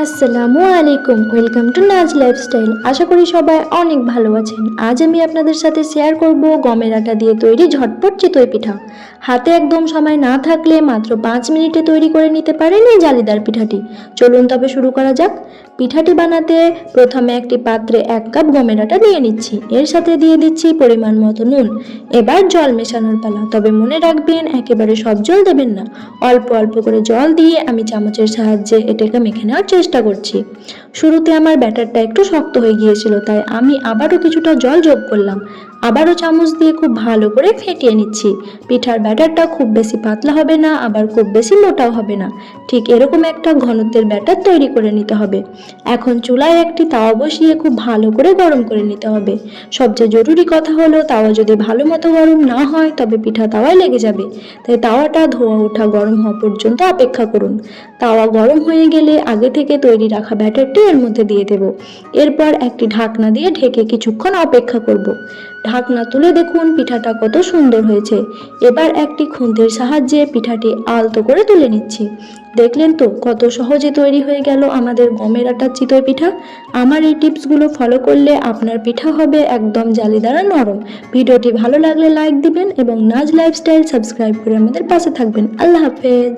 আসসালামু আলাইকুম, welcome to Naz lifestyle. আশা করি সবাই অনেক ভালো আছেন। আজ আমি আপনাদের সাথে শেয়ার করব গমের আটা দিয়ে তৈরি ঝটপট চিতই পিঠা। হাতে একদম সময় না থাকলে মাত্র 5 মিনিটে তৈরি করে নিতে পারেন এই জালিদার পিঠাটি। চলুন তবে শুরু করা যাক। পিঠাটি বানাতে প্রথমে একটি পাত্রে 1 কাপ গমের আটা নিয়ে নিচ্ছি, এর সাথে দিয়ে দিচ্ছি পরিমাণ মতো নুন। এবার জল মেশানোর পালা, তবে মনে রাখবেন একেবারে সব জল দেবেন না, অল্প অল্প করে জল দিয়ে আমি চামচের সাহায্যে এটাকে মেখে নেওয়ার চেষ্টা করছি। শুরুতে আমার ব্যাটারটা একটু শক্ত হয়ে গিয়েছিল, তাই আমি আবারও কিছুটা জল যোগ করলাম। আবারও চামচ দিয়ে খুব ভালো করে ফেটিয়ে নিচ্ছি। পিঠার ব্যাটারটা খুব বেশি পাতলা হবে না, আবার খুব বেশি মোটাও হবে না, ঠিক এরকম একটা ঘনত্বের ব্যাটার তৈরি করে নিতে হবে। এখন চুলায় একটি তাওয়া বসিয়ে খুব ভালো করে গরম করে নিতে হবে। সবচেয়ে জরুরি কথা হলো, তাওয়া যদি ভালো মতো গরম না হয় তবে পিঠা তাওয়ায় লেগে যাবে, তাই তাওয়াটা ধোয়া ওঠা গরম হওয়া পর্যন্ত অপেক্ষা করুন। তাওয়া গরম হয়ে গেলে আগে থেকে তৈরি রাখা ব্যাটারটি এর মধ্যে দিয়ে দেব। এরপর একটি ঢাকনা দিয়ে ঢেকে কিছুক্ষণ অপেক্ষা করব। ঢাকনা তুলে দেখুন পিঠাটা কত সুন্দর হয়েছে। এবার একটি খুন্তির সাহায্যে পিঠাটি আলতো করে তুলে নিচ্ছি। দেখলেন তো কত সহজে তৈরি হয়ে গেল আমাদের গমের আটার চিতই পিঠা। আমার এই টিপসগুলো ফলো করলে আপনার পিঠা হবে একদম জালিদার আর নরম। ভিডিওটি ভালো লাগলে লাইক দিবেন এবং নাজ লাইফস্টাইল সাবস্ক্রাইব করে আমাদের পাশে থাকবেন। আল্লাহ হাফেজ।